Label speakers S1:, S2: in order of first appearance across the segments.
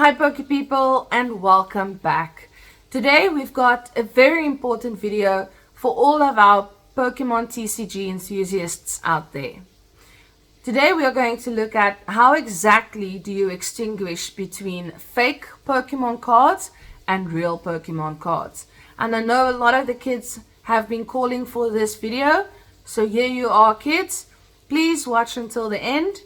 S1: Hi Poke people and welcome back. Today we've got a very important video for all of our Pokemon TCG enthusiasts out there. Today we are going to look at how exactly do you extinguish between fake Pokemon cards and real Pokemon cards. And I know a lot of the kids have been calling for this video, so here you are kids. Please watch until the end,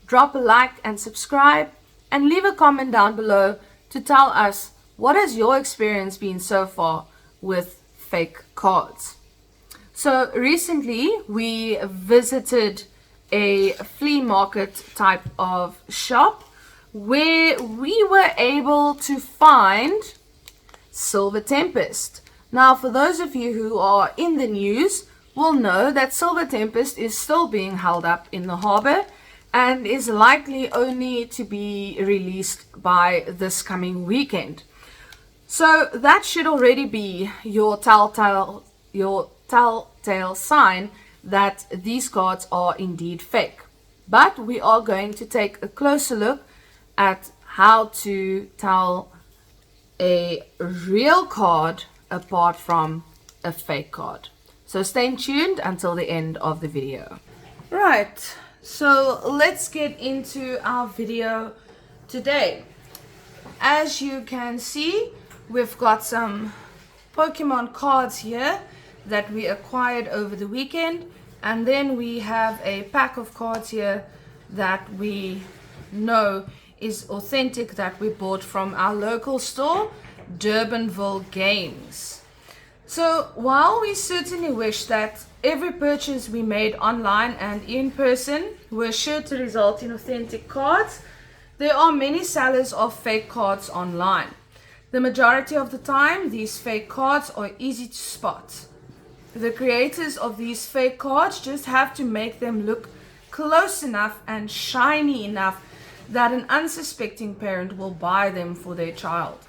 S1: drop a like and subscribe, and leave a comment down below to tell us what has your experience been so far with fake cards. So recently we visited a flea market type of shop where we were able to find Silver Tempest. Now for those of you who are in the news will know that Silver Tempest is still being held up in the harbor and is likely only to be released by this coming weekend. So that should already be your telltale sign that these cards are indeed fake. But we are going to take a closer look at how to tell a real card apart from a fake card. So stay tuned until the end of the video. Right. So let's get into our video today. As you can see, we've got some Pokemon cards here that we acquired over the weekend, and then we have a pack of cards here that we know is authentic that we bought from our local store, Durbanville Games. So while we certainly wish that every purchase we made online and in person were sure to result in authentic cards, there are many sellers of fake cards online. The majority of the time, these fake cards are easy to spot. The creators of these fake cards just have to make them look close enough and shiny enough that an unsuspecting parent will buy them for their child.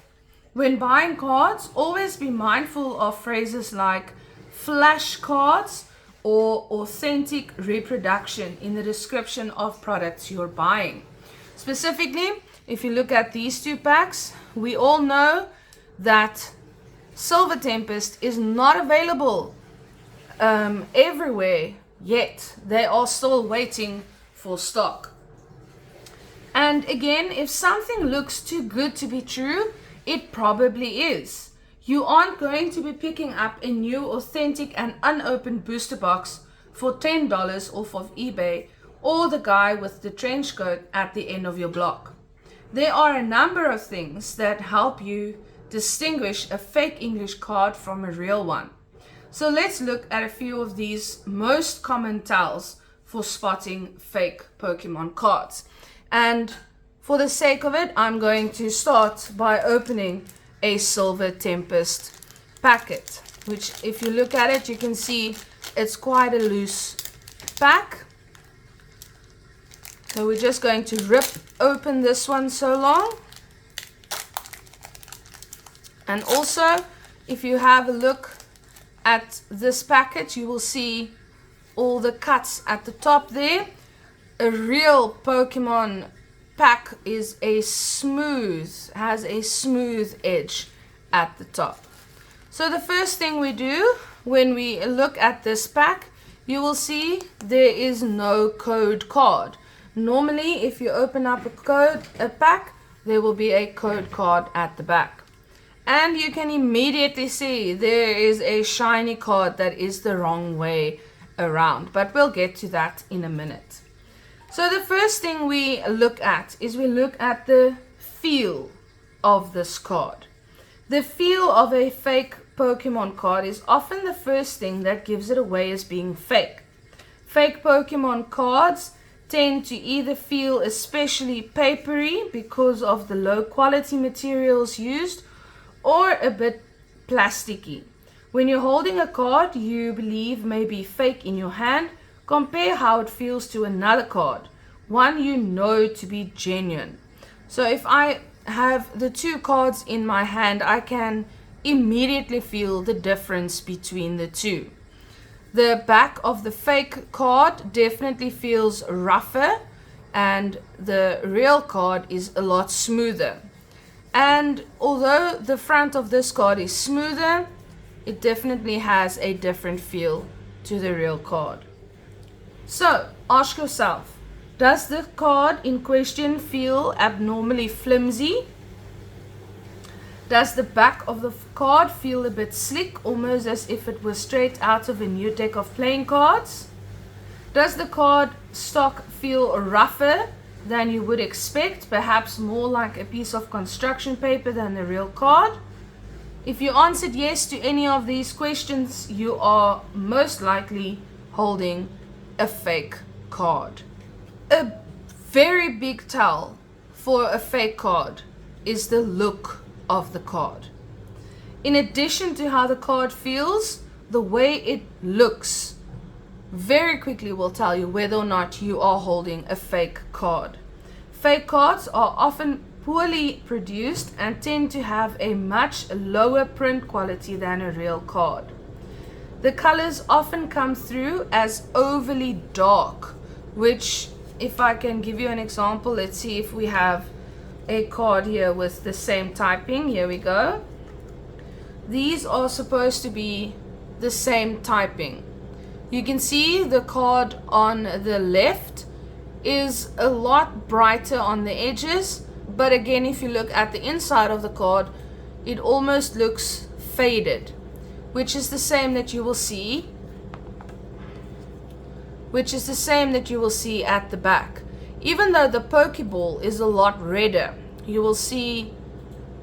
S1: When buying cards, always be mindful of phrases like flash cards or authentic reproduction in the description of products you're buying. Specifically, if you look at these two packs, we all know that Silver Tempest is not available everywhere yet. They are still waiting for stock. And again, if something looks too good to be true, it probably is. You aren't going to be picking up a new authentic and unopened booster box for $10 off of eBay or the guy with the trench coat at the end of your block. There are a number of things that help you distinguish a fake English card from a real one. So let's look at a few of these most common tells for spotting fake Pokemon cards. And for the sake of it, I'm going to start by opening a Silver Tempest packet, which if you look at it, you can see it's quite a loose pack. So we're just going to rip open this one so long. And also, if you have a look at this packet, you will see all the cuts at the top there. A real Pokemon pack has a smooth edge at the top. So the first thing we do when we look at this pack, you will see there is no code card. Normally, if you open up a pack, there will be a code card at the back. And you can immediately see there is a shiny card that is the wrong way around, but we'll get to that in a minute. So the first thing we look at is we look at the feel of this card. The feel of a fake Pokemon card is often the first thing that gives it away as being fake. Fake Pokemon cards tend to either feel especially papery because of the low quality materials used, or a bit plasticky. When you're holding a card you believe may be fake in your hand, compare how it feels to another card, one you know to be genuine. So if I have the two cards in my hand, I can immediately feel the difference between the two. The back of the fake card definitely feels rougher and the real card is a lot smoother. And although the front of this card is smoother, it definitely has a different feel to the real card. So ask yourself, does the card in question feel abnormally flimsy? Does the back of the card feel a bit slick, almost as if it was straight out of a new deck of playing cards? Does the card stock feel rougher than you would expect, perhaps more like a piece of construction paper than the real card? If you answered yes to any of these questions, you are most likely holding a fake card. A very big tell for a fake card is the look of the card. In addition to how the card feels, the way it looks very quickly will tell you whether or not you are holding a fake card. Fake cards are often poorly produced and tend to have a much lower print quality than a real card. The colors often come through as overly dark, which, if I can give you an example, let's see if we have a card here with the same typing. Here we go. These are supposed to be the same typing. You can see the card on the left is a lot brighter on the edges, but again, if you look at the inside of the card, it almost looks faded, which is the same that you will see at the back. Even though the Pokeball is a lot redder, you will see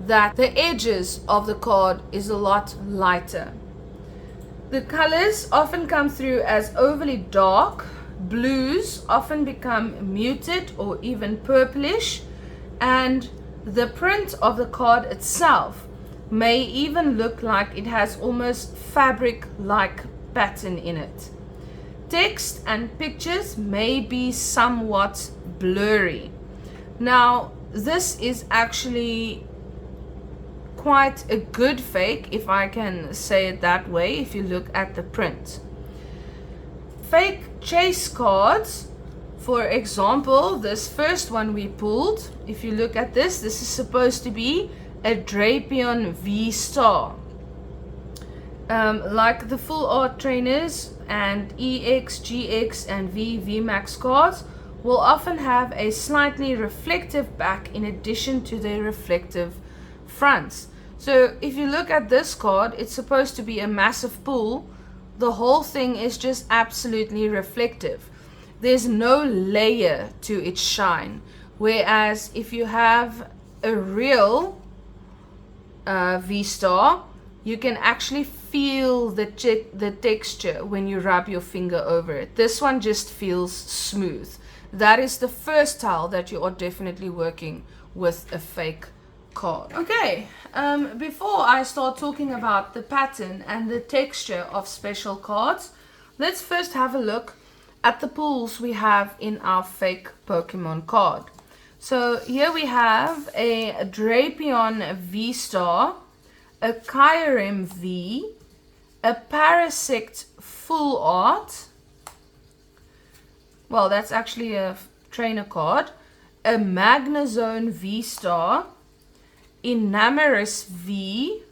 S1: that the edges of the card is a lot lighter. The colors often come through as overly dark. Blues often become muted or even purplish, and the print of the card itself may even look like it has almost fabric-like pattern in it. Text and pictures may be somewhat blurry. Now, this is actually quite a good fake, if I can say it that way, if you look at the print. Fake chase cards, for example, this first one we pulled, if you look at this is supposed to be a Drapion V-Star. Like the full art trainers and EX, GX and VMAX cards will often have a slightly reflective back in addition to their reflective fronts. So if you look at this card, it's supposed to be a massive pull. The whole thing is just absolutely reflective. There's no layer to its shine. Whereas if you have a real V-Star, you can actually feel the texture when you rub your finger over it. This one just feels smooth. That is the first tell that you are definitely working with a fake card. Okay, before I start talking about the pattern and the texture of special cards, let's first have a look at the pulls we have in our fake Pokemon card. So here we have a Drapion V-Star, a Kyurem V, a Parasect Full Art, well, that's actually a trainer card, a Magnezone V-Star, Enamoris V,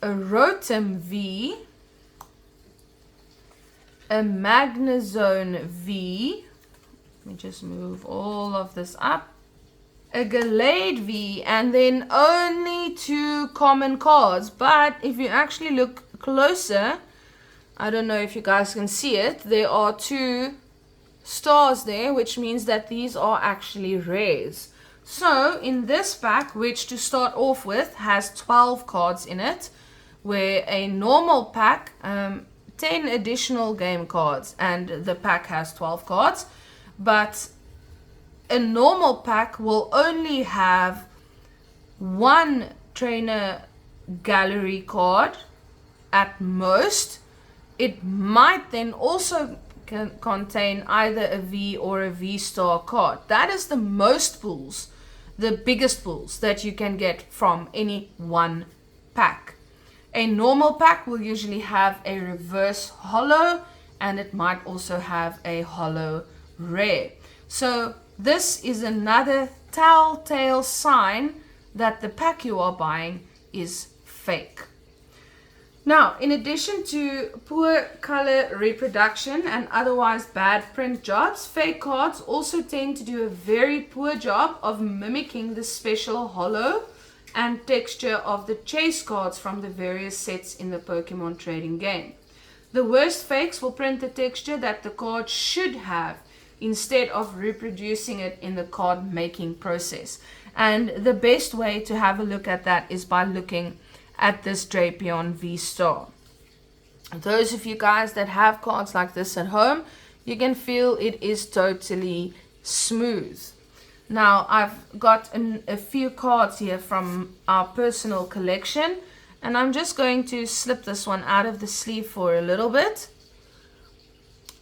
S1: a Rotom V, a Magnezone V, let me just move all of this up, a Gallade V, and then only 2 common cards. But if you actually look closer, I don't know if you guys can see it, there are 2 stars there, which means that these are actually rares. So in this pack, which to start off with has 12 cards in it, where a normal pack 10 additional game cards, and the pack has 12 cards, but a normal pack will only have 1 trainer gallery card at most. It might then also contain either a V or a V-Star card. That is the most pulls, the biggest pulls that you can get from any one pack. A normal pack will usually have a reverse holo, and it might also have a holo rare. So this is another telltale sign that the pack you are buying is fake. Now, in addition to poor color reproduction and otherwise bad print jobs, fake cards also tend to do a very poor job of mimicking the special hollow and texture of the chase cards from the various sets in the Pokemon trading game. The worst fakes will print the texture that the card should have instead of reproducing it in the card making process. And the best way to have a look at that is by looking at this Drapion V-Star. Those of you guys that have cards like this at home, you can feel it is totally smooth. Now I've got a few cards here from our personal collection, and I'm just going to slip this one out of the sleeve for a little bit.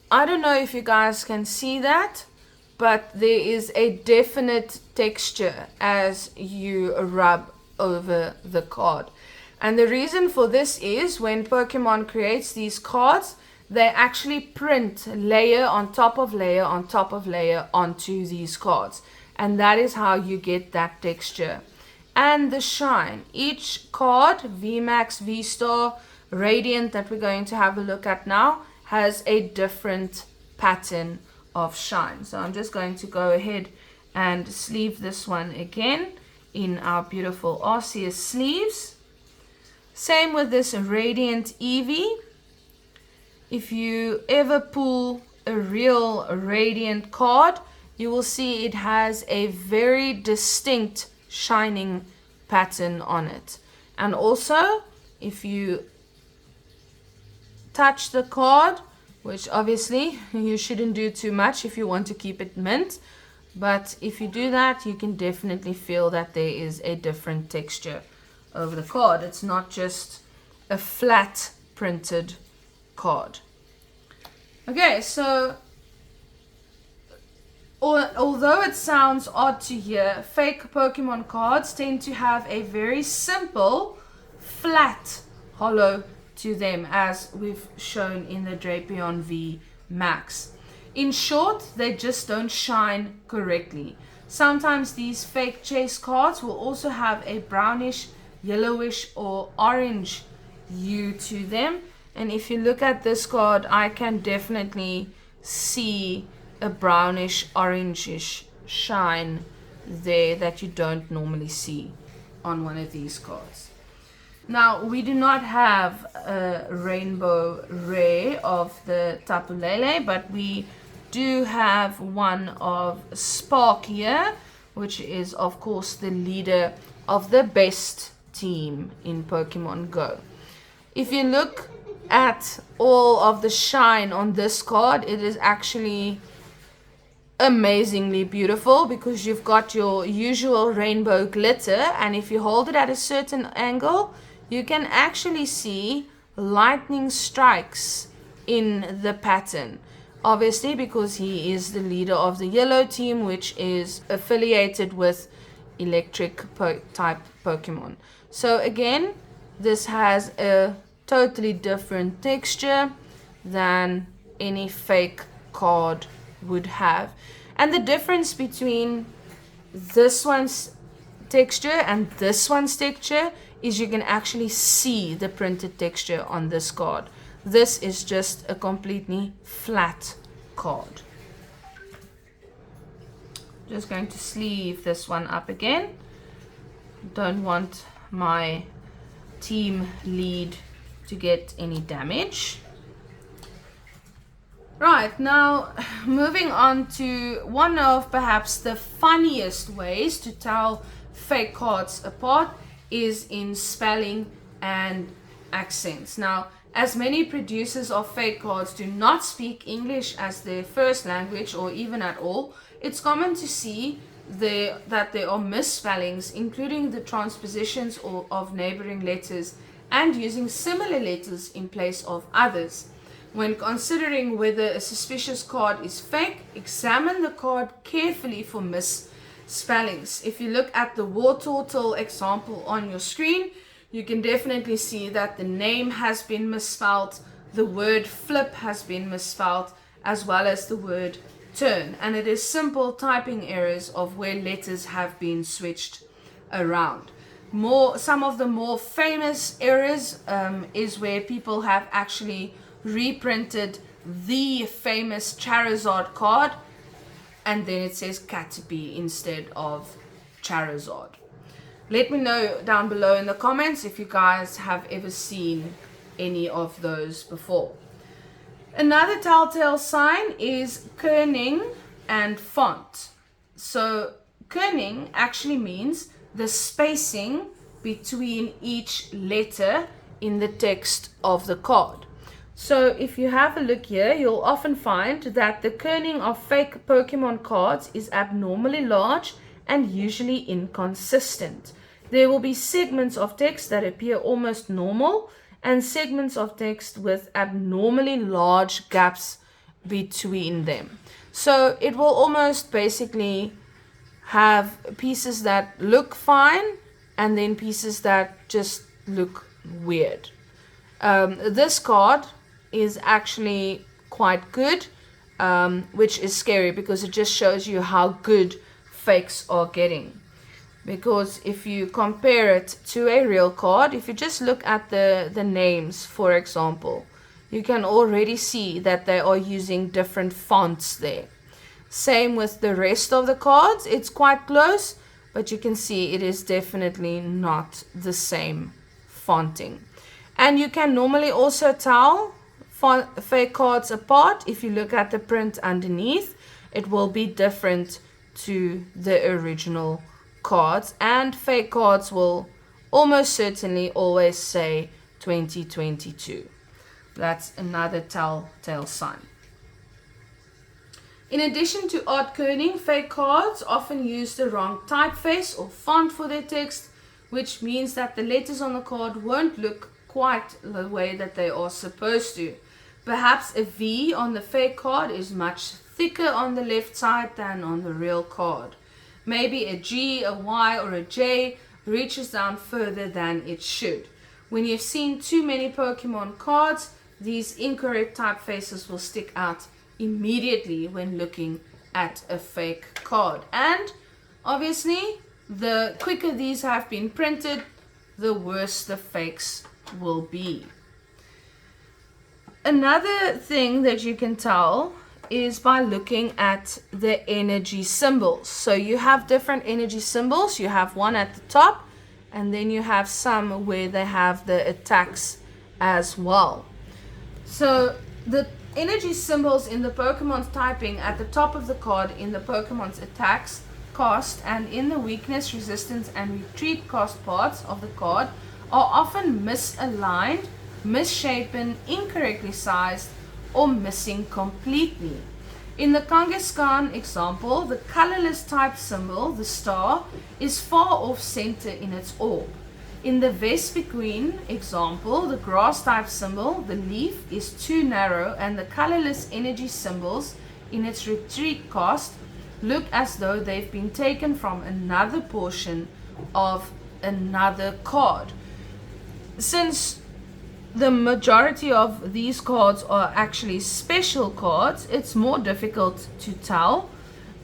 S1: I don't know if you guys can see that, but there is a definite texture as you rub over the card. And the reason for this is when Pokemon creates these cards, they actually print layer on top of layer on top of layer onto these cards. And that is how you get that texture. And the shine. Each card, VMAX, V-Star, Radiant that we're going to have a look at now, has a different pattern of shine. So I'm just going to go ahead and sleeve this one again in our beautiful Arceus sleeves. Same with this Radiant Eevee. If you ever pull a real Radiant card, you will see it has a very distinct shining pattern on it. And also, if you touch the card, which obviously you shouldn't do too much if you want to keep it mint, but if you do that, you can definitely feel that there is a different texture over the card. It's not just a flat printed card. Okay, so although it sounds odd to hear, fake Pokemon cards tend to have a very simple flat hollow to them, as we've shown in the Drapion V Max. In short, they just don't shine correctly. Sometimes these fake chase cards will also have a brownish, yellowish or orange hue to them, and if you look at this card, I can definitely see a brownish orangish shine there that you don't normally see on one of these cards. Now, we do not have a rainbow rare of the Tapu Lele, but we do have one of Spark here, which is of course the leader of the best team in Pokemon Go. If you look at all of the shine on this card, it is actually amazingly beautiful because you've got your usual rainbow glitter, and if you hold it at a certain angle, you can actually see lightning strikes in the pattern. Obviously, because he is the leader of the yellow team, which is affiliated with electric type Pokemon. So again, this has a totally different texture than any fake card would have. And the difference between this one's texture and this one's texture is you can actually see the printed texture on this card. This is just a completely flat card. Just going to sleeve this one up again. Don't want my team lead to get any damage. Right, now moving on to one of perhaps the funniest ways to tell fake cards apart is in spelling and accents. Now, as many producers of fake cards do not speak English as their first language or even at all, it's common to see that there are misspellings, including the transpositions of neighboring letters and using similar letters in place of others. When considering whether a suspicious card is fake, examine the card carefully for misspellings. If you look at the war turtle example on your screen, you can definitely see that the name has been misspelled, the word flip has been misspelled, as well as the word turn. And it is simple typing errors of where letters have been switched around. Some of the more famous errors is where people have actually reprinted the famous Charizard card, and then it says Caterpie instead of Charizard. Let me know down below in the comments if you guys have ever seen any of those before. Another telltale sign is kerning and font. So kerning actually means the spacing between each letter in the text of the card. So if you have a look here, you'll often find that the kerning of fake Pokemon cards is abnormally large and usually inconsistent. There will be segments of text that appear almost normal and segments of text with abnormally large gaps between them. So it will almost basically have pieces that look fine and then pieces that just look weird. This card is actually quite good, which is scary because it just shows you how good fakes are getting. Because if you compare it to a real card, if you just look at the names, for example, you can already see that they are using different fonts there. Same with the rest of the cards. It's quite close, but you can see it is definitely not the same fonting. And you can normally also tell fake cards apart. If you look at the print underneath, it will be different to the original cards, and fake cards will almost certainly always say 2022. That's another telltale sign. In addition to odd kerning, fake cards often use the wrong typeface or font for their text, which means that the letters on the card won't look quite the way that they are supposed to. Perhaps a V on the fake card is much thicker on the left side than on the real card. Maybe a G, a Y, or a J reaches down further than it should. When you've seen too many Pokemon cards, these incorrect typefaces will stick out immediately when looking at a fake card. And obviously, the quicker these have been printed, the worse the fakes will be. Another thing that you can tell is by looking at the energy symbols. So you have different energy symbols. You have one at the top, and then you have some where they have the attacks as well. So the energy symbols in the Pokemon's typing at the top of the card in the Pokemon's attacks, cost, and in the weakness, resistance, and retreat cost parts of the card are often misaligned, misshapen, incorrectly sized, or missing completely. In the Kangaskhan example, the colorless type symbol, the star, is far off center in its orb. In the Vespiquen example, the grass type symbol, the leaf, is too narrow, and the colorless energy symbols in its retreat cost look as though they've been taken from another portion of another card. Since the majority of these cards are actually special cards, it's more difficult to tell,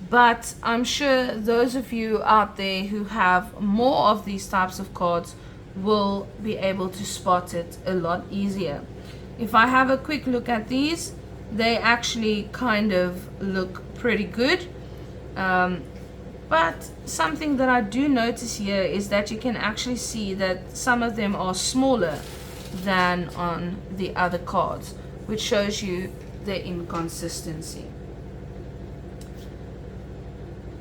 S1: but I'm sure those of you out there who have more of these types of cards will be able to spot it a lot easier. If I have a quick look at these, they actually kind of look pretty good, but something that I do notice here is that you can actually see that some of them are smaller than on the other cards, which shows you the inconsistency.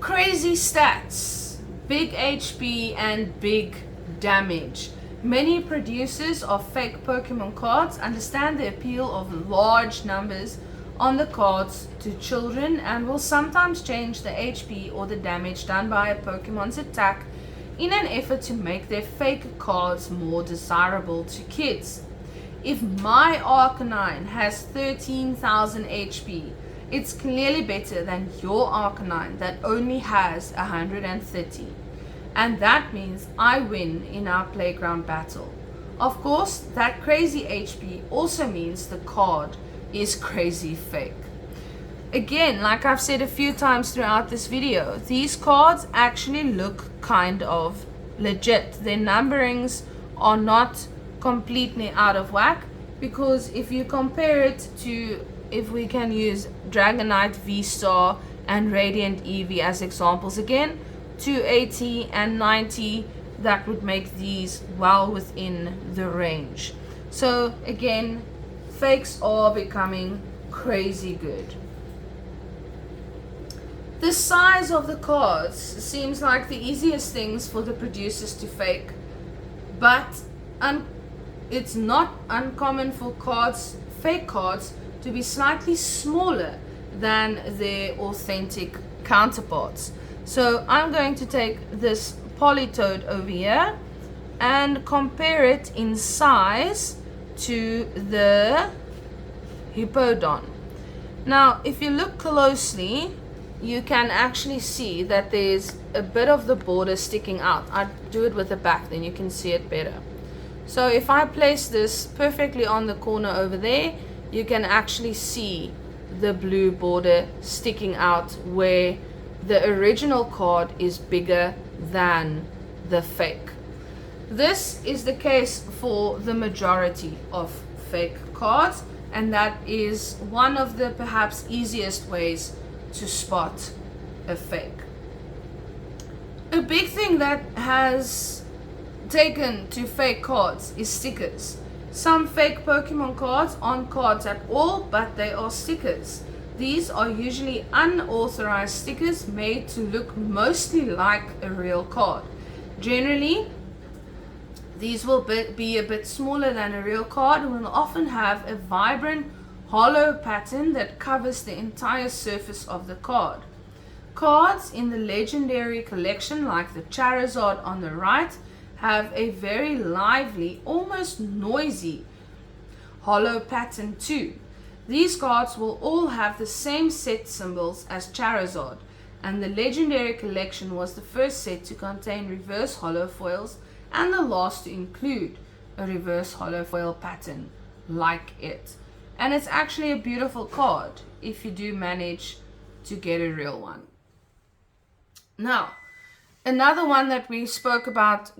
S1: Crazy stats, big HP and big damage. Many producers of fake Pokemon cards understand the appeal of large numbers on the cards to children and will sometimes change the HP or the damage done by a Pokemon's attack in an effort to make their fake cards more desirable to kids. If my Arcanine has 13,000 HP, it's clearly better than your Arcanine that only has 130. And that means I win in our playground battle. Of course, that crazy HP also means the card is crazy fake. Again, like I've said a few times throughout this video, these cards actually look kind of legit. Their numberings are not completely out of whack, because if you compare it to, if we can use Dragonite, V-Star and Radiant Eevee as examples again, 280 and 90, that would make these well within the range. So again, fakes are becoming crazy good. The size of the cards seems like the easiest things for the producers to fake, but it's not uncommon for fake cards to be slightly smaller than their authentic counterparts. So I'm going to take this Politoed over here and compare it in size to the Hippowdon. Now, if you look closely, you can actually see that there's a bit of the border sticking out. I do it with the back, then you can see it better. So if I place this perfectly on the corner over there, you can actually see the blue border sticking out where the original card is bigger than the fake. This is the case for the majority of fake cards, and that is one of the perhaps easiest ways to spot a fake. A big thing that has taken to fake cards is stickers. Some fake Pokemon cards aren't cards at all, but they are stickers. These are usually unauthorized stickers made to look mostly like a real card. Generally, these will be a bit smaller than a real card and will often have a vibrant hollow pattern that covers the entire surface of the card. Cards in the legendary collection, like the Charizard on the right, have a very lively, almost noisy hollow pattern too. These cards will all have the same set symbols as Charizard, and the legendary collection was the first set to contain reverse hollow foils and the last to include a reverse hollow foil pattern like it. And it's actually a beautiful card if you do manage to get a real one. Now, another one that we spoke about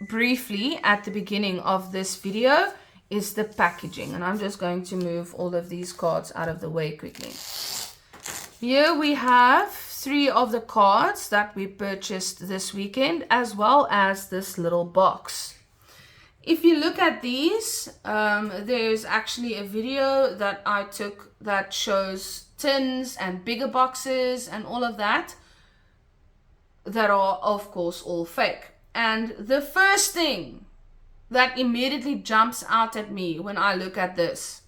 S1: briefly at the beginning of this video is the packaging, and I'm just going to move all of these cards out of the way quickly. Here we have 3 of the cards that we purchased this weekend, as well as this little box. If you look at these, there's actually a video that I took that shows tins and bigger boxes and all of that are of course all fake. And the first thing that immediately jumps out at me when I look at this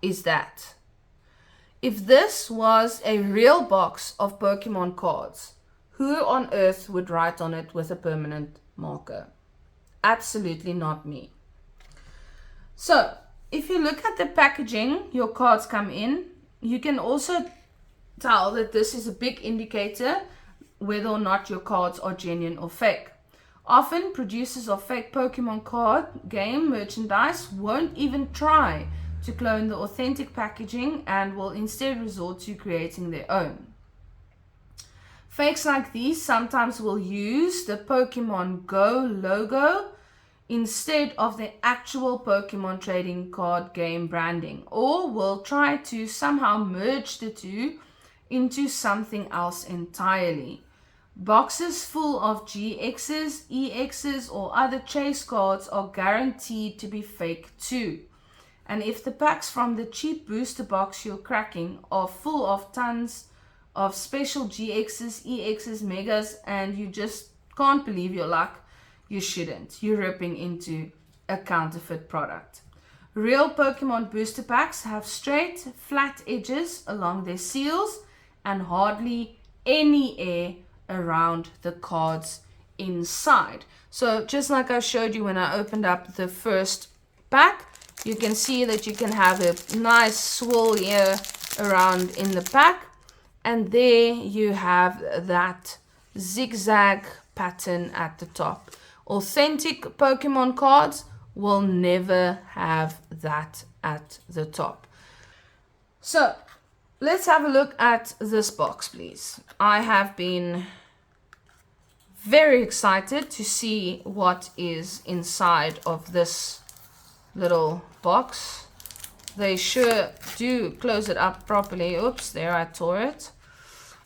S1: is that if this was a real box of Pokemon cards, who on earth would write on it with a permanent marker? Absolutely not me. So if you look at the packaging your cards come in, you can also tell that this is a big indicator whether or not your cards are genuine or fake. Often producers of fake Pokemon card game merchandise won't even try to clone the authentic packaging and will instead resort to creating their own. Fakes like these sometimes will use the Pokemon Go logo instead of the actual Pokemon trading card game branding, or will try to somehow merge the two into something else entirely. Boxes full of GXs, EXs, or other chase cards are guaranteed to be fake too. And if the packs from the cheap booster box you're cracking are full of tons of special GXs, EXs, Megas, and you just can't believe your luck, you shouldn't. You're ripping into a counterfeit product. Real Pokemon booster packs have straight, flat edges along their seals and hardly any air around the cards inside. So just like I showed you when I opened up the first pack, you can see that you can have a nice swirl here around in the pack, and there you have that zigzag pattern at the top. Authentic Pokemon cards will never have that at the top. So let's have a look at this box, please. I have been very excited to see what is inside of this little box. They sure do close it up properly. Oops, there, I tore it.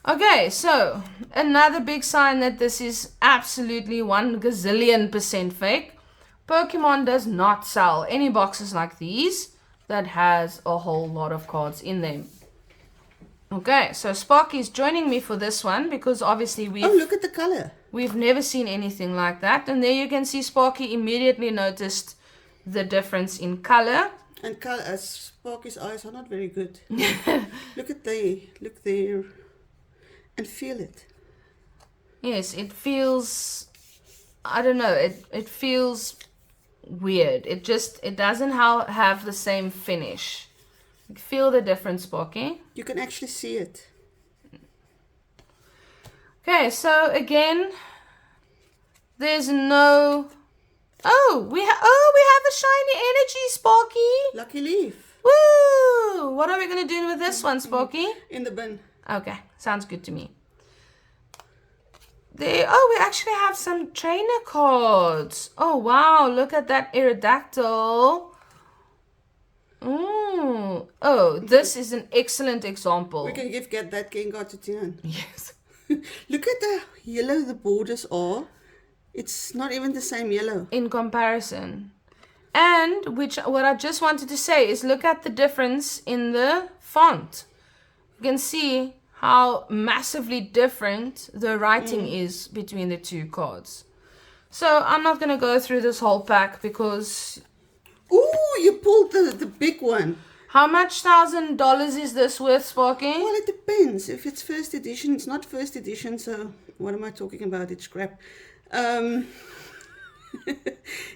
S1: Okay, so another big sign that this is absolutely 1 gazillion% fake. Pokemon does not sell any boxes like these that has a whole lot of cards in them. Okay, so Sparky is joining me for this one because obviously
S2: Oh, look at the color.
S1: We've never seen anything like that. And there you can see Sparky immediately noticed the difference in color.
S2: And Sparky's eyes are not very good. Look there, and feel it.
S1: Yes, it feels, I don't know, it feels weird. It doesn't have the same finish. Feel the difference, Sparky?
S2: You can actually see it.
S1: Okay, so again, there's no... Oh, we have a shiny energy, Sparky.
S2: Lucky leaf.
S1: Woo! What are we going to do with this one, Sparky?
S2: In the bin.
S1: Okay, sounds good to me. We actually have some trainer cards. Oh, wow, look at that Aerodactyl. Ooh. Oh, this is an excellent example.
S2: We can get that Gengar to Tian.
S1: Yes.
S2: Look at the yellow the borders are. It's not even the same yellow.
S1: In comparison. And what I just wanted to say is look at the difference in the font. You can see how massively different the writing is between the two cards. So I'm not going to go through this whole pack because...
S2: Ooh, you pulled the big one.
S1: How much $1,000 is this worth, Sparky?
S2: Well, it depends. If it's first edition, it's not first edition, so what am I talking about? It's crap.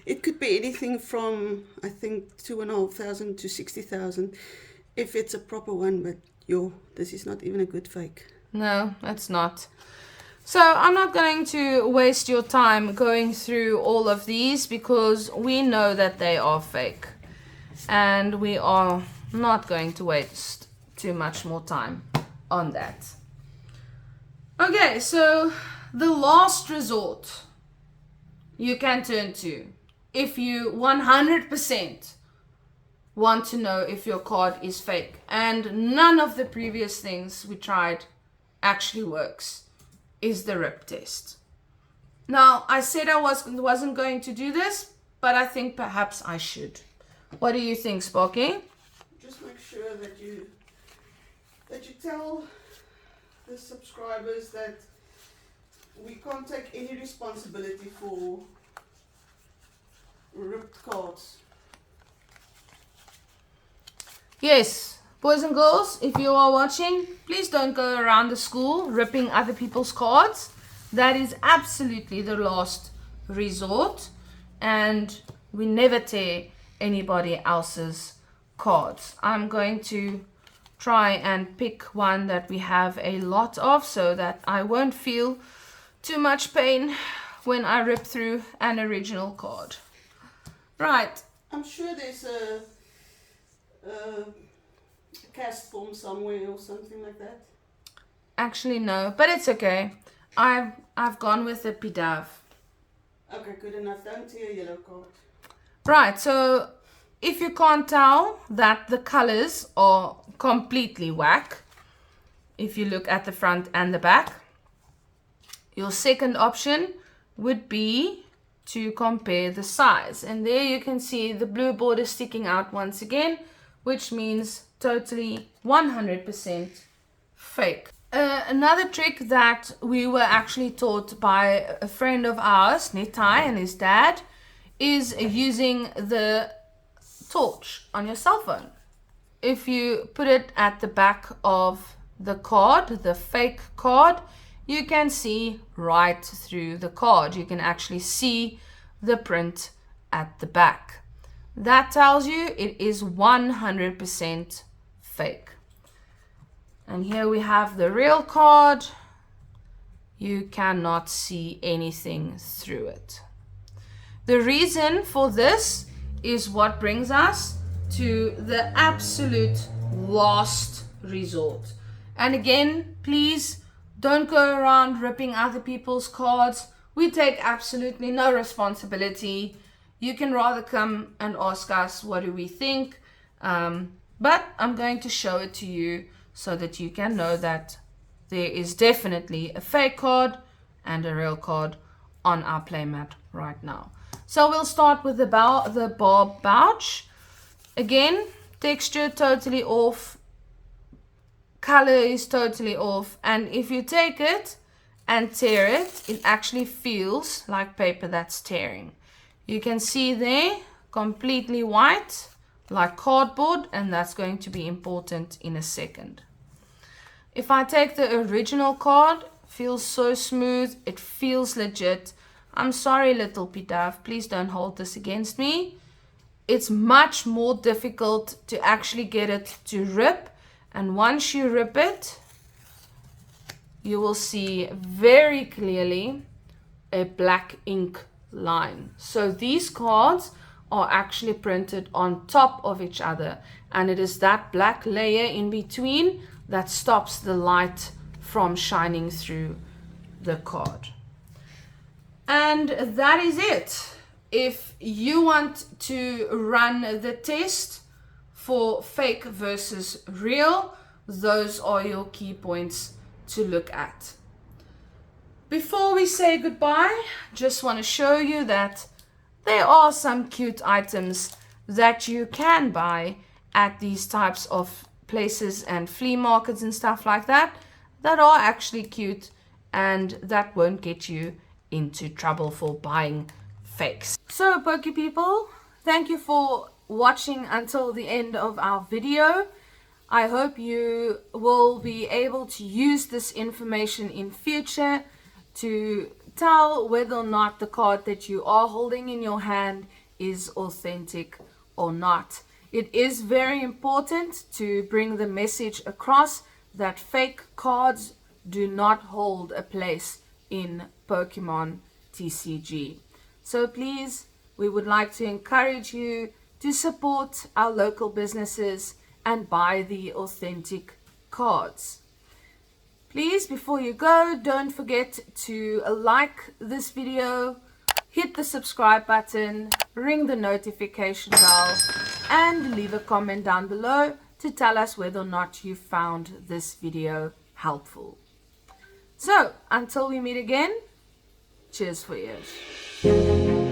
S2: It could be anything from, I think, 2,500 to 60,000 if it's a proper one, but this is not even a good fake.
S1: No, it's not. So I'm not going to waste your time going through all of these because we know that they are fake. And we are not going to waste too much more time on that. Okay, so the last resort you can turn to if you 100% want to know if your card is fake and none of the previous things we tried actually works, is the rip test. Now, I said I wasn't going to do this, but I think perhaps I should. What do you think, Sparky?
S2: Just make sure that you tell the subscribers that we can't take any responsibility for ripped cards.
S1: Yes, boys and girls, if you are watching, please don't go around the school ripping other people's cards. That is absolutely the last resort, and we never tear anybody else's cards. I'm going to try and pick one that we have a lot of so that I won't feel too much pain when I rip through an original card. Right.
S2: I'm sure there's a cast form somewhere or something like that.
S1: Actually, no, but it's okay. I've gone with the Pidav.
S2: Okay, good enough. Don't tear a yellow card.
S1: Right, so if you can't tell that the colors are completely whack, if you look at the front and the back, your second option would be to compare the size. And there you can see the blue border sticking out once again, which means totally 100% fake. Another trick that we were actually taught by a friend of ours, Nitai, and his dad, is using the torch on your cell phone. If you put it at the back of the card, the fake card, you can see right through the card. You can actually see the print at the back. That tells you it is 100% fake. And here we have the real card. You cannot see anything through it. The reason for this is what brings us to the absolute last resort. And again, please don't go around ripping other people's cards. We take absolutely no responsibility. You can rather come and ask us what do we think, but I'm going to show it to you so that you can know that there is definitely a fake card and a real card on our playmat right now. So we'll start with the Bob pouch. Again, texture totally off, color is totally off, and if you take it and tear it, it actually feels like paper that's tearing. You can see there, completely white, like cardboard, and that's going to be important in a second. If I take the original card, feels so smooth, it feels legit. I'm sorry, little Pitav, please don't hold this against me. It's much more difficult to actually get it to rip, and once you rip it, you will see very clearly a black ink line. So these cards are actually printed on top of each other, and it is that black layer in between that stops the light from shining through the card. And that is it. If you want to run the test for fake versus real, those are your key points to look at. Before we say goodbye, just want to show you that there are some cute items that you can buy at these types of places and flea markets and stuff like that are actually cute and that won't get you into trouble for buying fakes. So Poke people, thank you for watching until the end of our video. I hope you will be able to use this information in future to tell whether or not the card that you are holding in your hand is authentic or not. It is very important to bring the message across that fake cards do not hold a place in Pokemon TCG. So please, we would like to encourage you to support our local businesses and buy the authentic cards. Please, before you go, don't forget to like this video, hit the subscribe button, ring the notification bell, and leave a comment down below to tell us whether or not you found this video helpful. So, until we meet again, cheers for ears.